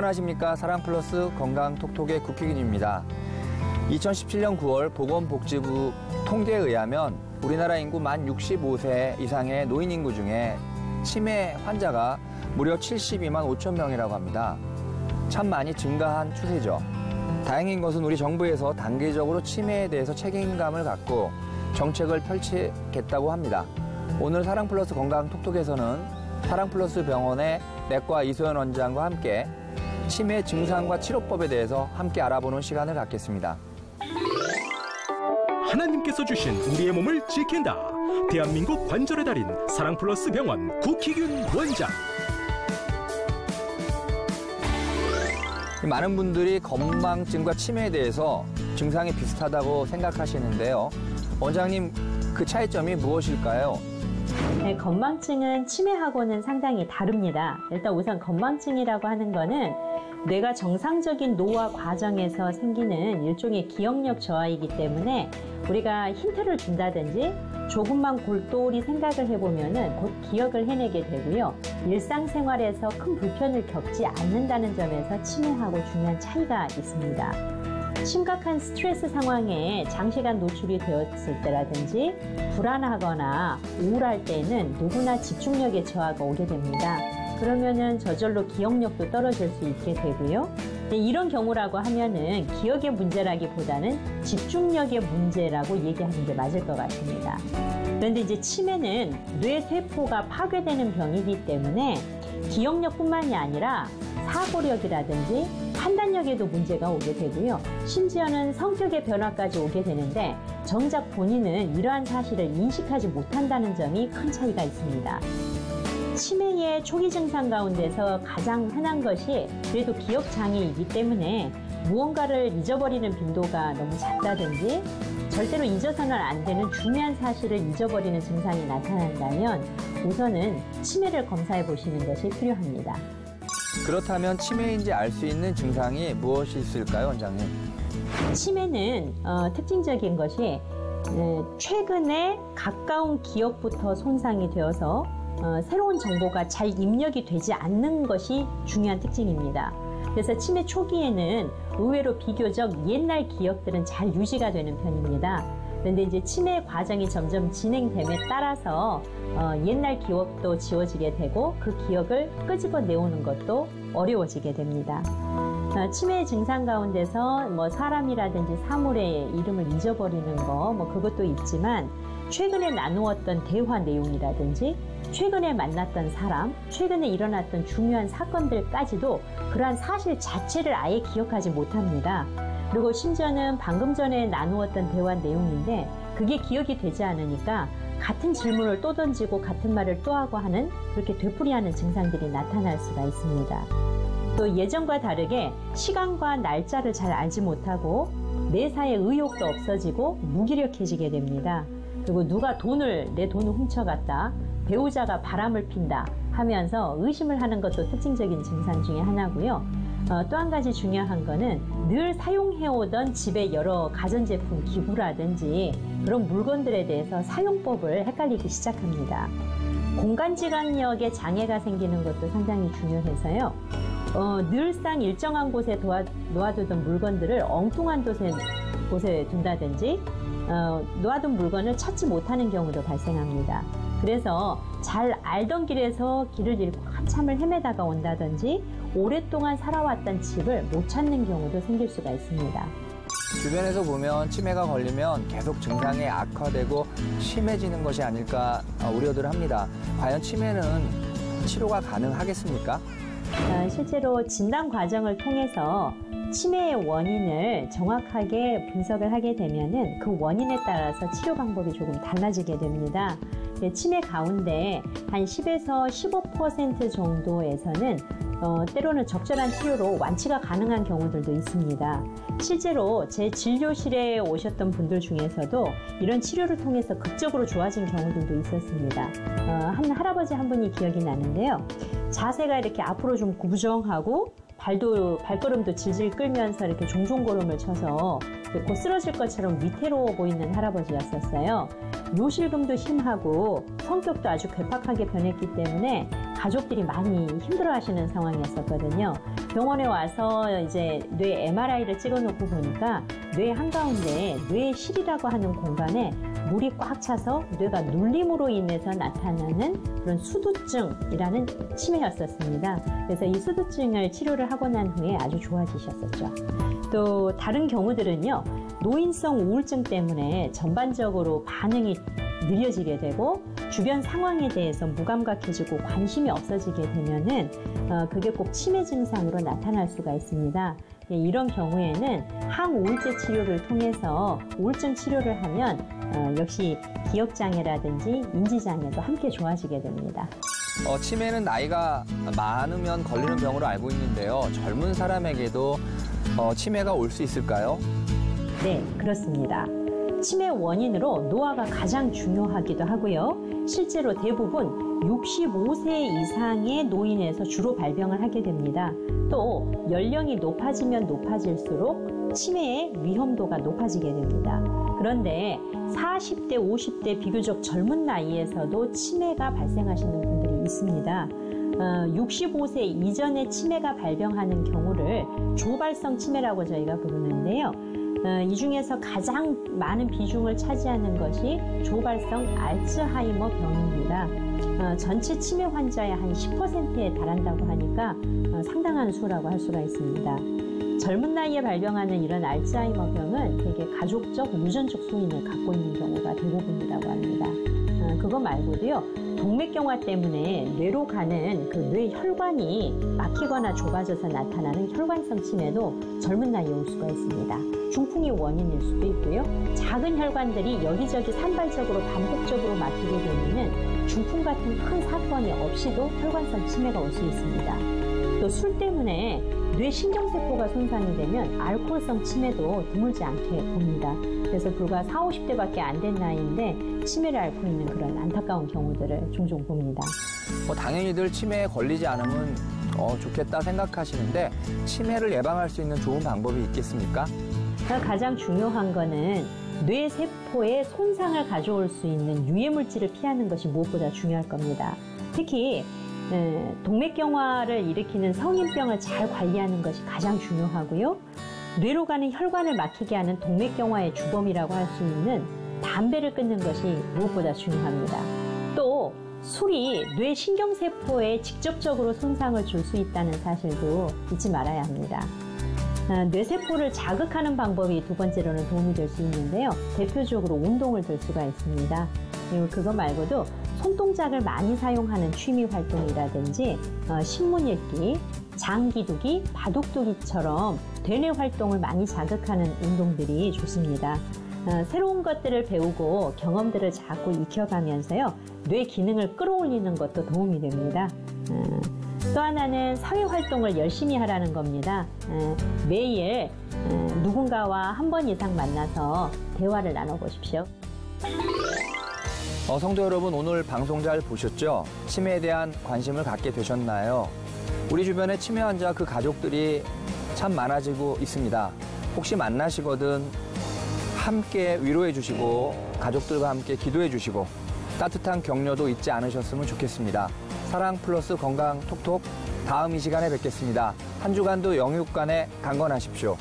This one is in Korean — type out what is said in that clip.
안녕하십니까. 사랑플러스 건강톡톡의 국희균입니다. 2017년 9월 보건복지부 통계에 의하면 우리나라 인구 만 65세 이상의 노인 인구 중에 치매 환자가 무려 72만 5천 명이라고 합니다. 참 많이 증가한 추세죠. 다행인 것은 우리 정부에서 단계적으로 치매에 대해서 책임감을 갖고 정책을 펼치겠다고 합니다. 오늘 사랑플러스 건강톡톡에서는 사랑플러스 병원의 내과 이소연 원장과 함께 치매 증상과 치료법에 대해서 함께 알아보는 시간을 갖겠습니다. 하나님께서 주신 우리의 몸을 지킨다. 대한민국 관절의 달인 사랑플러스 병원 국희균 원장. 많은 분들이 건망증과 치매에 대해서 증상이 비슷하다고 생각하시는데요. 원장님, 그 차이점이 무엇일까요? 네, 건망증은 치매하고는 상당히 다릅니다. 일단 우선 건망증이라고 하는 거는 뇌가 정상적인 노화 과정에서 생기는 일종의 기억력 저하이기 때문에 우리가 힌트를 준다든지 조금만 골똘히 생각을 해보면은 곧 기억을 해내게 되고요. 일상생활에서 큰 불편을 겪지 않는다는 점에서 치매하고 중요한 차이가 있습니다. 심각한 스트레스 상황에 장시간 노출이 되었을 때라든지 불안하거나 우울할 때는 누구나 집중력의 저하가 오게 됩니다. 그러면은 저절로 기억력도 떨어질 수 있게 되고요. 이런 경우라고 하면은 기억의 문제라기보다는 집중력의 문제라고 얘기하는 게 맞을 것 같습니다. 그런데 이제 치매는 뇌세포가 파괴되는 병이기 때문에 기억력뿐만이 아니라 사고력이라든지 판단력에도 문제가 오게 되고요. 심지어는 성격의 변화까지 오게 되는데 정작 본인은 이러한 사실을 인식하지 못한다는 점이 큰 차이가 있습니다. 치매의 초기 증상 가운데서 가장 흔한 것이 그래도 기억장애이기 때문에 무언가를 잊어버리는 빈도가 너무 작다든지 절대로 잊어서는 안 되는 중요한 사실을 잊어버리는 증상이 나타난다면 우선은 치매를 검사해 보시는 것이 필요합니다. 그렇다면 치매인지 알 수 있는 증상이 무엇이 있을까요, 원장님? 치매는 특징적인 것이 최근에 가까운 기억부터 손상이 되어서 새로운 정보가 잘 입력이 되지 않는 것이 중요한 특징입니다. 그래서 치매 초기에는 의외로 비교적 옛날 기억들은 잘 유지가 되는 편입니다. 그런데 이제 치매 과정이 점점 진행됨에 따라서 옛날 기억도 지워지게 되고 그 기억을 끄집어 내오는 것도 어려워지게 됩니다. 치매 증상 가운데서 뭐 사람이라든지 사물의 이름을 잊어버리는 거 그것도 있지만 최근에 나누었던 대화 내용이라든지 최근에 만났던 사람, 최근에 일어났던 중요한 사건들까지도 그러한 사실 자체를 아예 기억하지 못합니다. 그리고 심지어는 방금 전에 나누었던 대화 내용인데 그게 기억이 되지 않으니까 같은 질문을 또 던지고 같은 말을 또 하고 하는 그렇게 되풀이하는 증상들이 나타날 수가 있습니다. 또 예전과 다르게 시간과 날짜를 잘 알지 못하고 매사에 의욕도 없어지고 무기력해지게 됩니다. 그리고 누가 내 돈을 훔쳐갔다, 배우자가 바람을 핀다 하면서 의심을 하는 것도 특징적인 증상 중에 하나고요. 또 한 가지 중요한 거는 늘 사용해오던 집의 여러 가전제품, 기구라든지 그런 물건들에 대해서 사용법을 헷갈리기 시작합니다. 공간지각력에 장애가 생기는 것도 상당히 중요해서요. 늘상 일정한 곳에 놓아두던 물건들을 엉뚱한 곳에 둔다든지 놓아둔 물건을 찾지 못하는 경우도 발생합니다. 그래서 잘 알던 길에서 길을 잃고 한참을 헤매다가 온다든지 오랫동안 살아왔던 집을 못 찾는 경우도 생길 수가 있습니다. 주변에서 보면 치매가 걸리면 계속 증상이 악화되고 심해지는 것이 아닐까 우려들 합니다. 과연 치매는 치료가 가능하겠습니까? 실제로 진단 과정을 통해서 치매의 원인을 정확하게 분석을 하게 되면은 그 원인에 따라서 치료 방법이 조금 달라지게 됩니다. 치매 가운데 한 10에서 15% 정도에서는 때로는 적절한 치료로 완치가 가능한 경우들도 있습니다. 실제로 제 진료실에 오셨던 분들 중에서도 이런 치료를 통해서 극적으로 좋아진 경우들도 있었습니다. 한 할아버지 한 분이 기억이 나는데요. 자세가 이렇게 앞으로 좀 구부정하고 발걸음도 질질 끌면서 이렇게 종종걸음을 쳐서 곧 쓰러질 것처럼 위태로워 보이는 할아버지였었어요. 요실금도 심하고 성격도 아주 괴팍하게 변했기 때문에 가족들이 많이 힘들어하시는 상황이었었거든요. 병원에 와서 이제 뇌 MRI를 찍어놓고 보니까 뇌 한가운데 뇌실이라고 하는 공간에 물이 꽉 차서 뇌가 눌림으로 인해서 나타나는 그런 수두증이라는 치매였었습니다. 그래서 이 수두증을 치료를 하고 난 후에 아주 좋아지셨었죠. 또 다른 경우들은요, 노인성 우울증 때문에 전반적으로 반응이 느려지게 되고 주변 상황에 대해서 무감각해지고 관심이 없어지게 되면은 그게 꼭 치매 증상으로 나타날 수가 있습니다. 이런 경우에는 항우울제 치료를 통해서 우울증 치료를 하면 역시 기억장애라든지 인지장애도 함께 좋아지게 됩니다. 치매는 나이가 많으면 걸리는 병으로 알고 있는데요. 젊은 사람에게도 치매가 올 수 있을까요? 네, 그렇습니다. 치매 원인으로 노화가 가장 중요하기도 하고요. 실제로 대부분 65세 이상의 노인에서 주로 발병을 하게 됩니다. 또 연령이 높아지면 높아질수록 치매의 위험도가 높아지게 됩니다. 그런데 40대, 50대 비교적 젊은 나이에서도 치매가 발생하시는 분들이 있습니다. 65세 이전에 치매가 발병하는 경우를 조발성 치매라고 저희가 부르는데요. 이 중에서 가장 많은 비중을 차지하는 것이 조발성 알츠하이머 병입니다. 전체 치매 환자의 한 10%에 달한다고 하니까 상당한 수라고 할 수가 있습니다. 젊은 나이에 발병하는 이런 알츠하이머 병은 되게 가족적, 유전적 소인을 갖고 있는 경우가 대부분이라고 합니다. 그거 말고도요, 동맥경화 때문에 뇌로 가는 그 뇌혈관이 막히거나 좁아져서 나타나는 혈관성 치매도 젊은 나이에 올 수가 있습니다. 중풍이 원인일 수도 있고요. 작은 혈관들이 여기저기 산발적으로 반복적으로 막히게 되면은 중풍 같은 큰 사건이 없이도 혈관성 치매가 올 수 있습니다. 또 술 때문에 뇌신경세포가 손상이 되면 알코올성 치매도 드물지 않게 봅니다. 그래서 불과 40, 50대밖에 안 된 나이인데 치매를 앓고 있는 그런 안타까운 경우들을 종종 봅니다. 당연히들 치매에 걸리지 않으면 좋겠다 생각하시는데 치매를 예방할 수 있는 좋은 방법이 있겠습니까? 가장 중요한 거는 뇌세포에 손상을 가져올 수 있는 유해물질을 피하는 것이 무엇보다 중요할 겁니다. 특히 동맥경화를 일으키는 성인병을 잘 관리하는 것이 가장 중요하고요. 뇌로 가는 혈관을 막히게 하는 동맥경화의 주범이라고 할 수 있는 담배를 끊는 것이 무엇보다 중요합니다. 또 술이 뇌 신경세포에 직접적으로 손상을 줄 수 있다는 사실도 잊지 말아야 합니다. 뇌세포를 자극하는 방법이 두 번째로는 도움이 될 수 있는데요. 대표적으로 운동을 들 수가 있습니다. 그리고 그거 말고도 손동작을 많이 사용하는 취미 활동이라든지 신문 읽기, 장기두기, 바둑두기처럼 되뇌 활동을 많이 자극하는 운동들이 좋습니다. 새로운 것들을 배우고 경험들을 자꾸 익혀가면서요, 뇌 기능을 끌어올리는 것도 도움이 됩니다. 또 하나는 사회활동을 열심히 하라는 겁니다. 매일 누군가와 한 번 이상 만나서 대화를 나눠보십시오. 성도 여러분, 오늘 방송 잘 보셨죠? 치매에 대한 관심을 갖게 되셨나요? 우리 주변에 치매 환자 그 가족들이 참 많아지고 있습니다. 혹시 만나시거든 함께 위로해 주시고 가족들과 함께 기도해 주시고 따뜻한 격려도 잊지 않으셨으면 좋겠습니다. 사랑 플러스 건강 톡톡, 다음 이 시간에 뵙겠습니다. 한 주간도 영육간에 강건하십시오.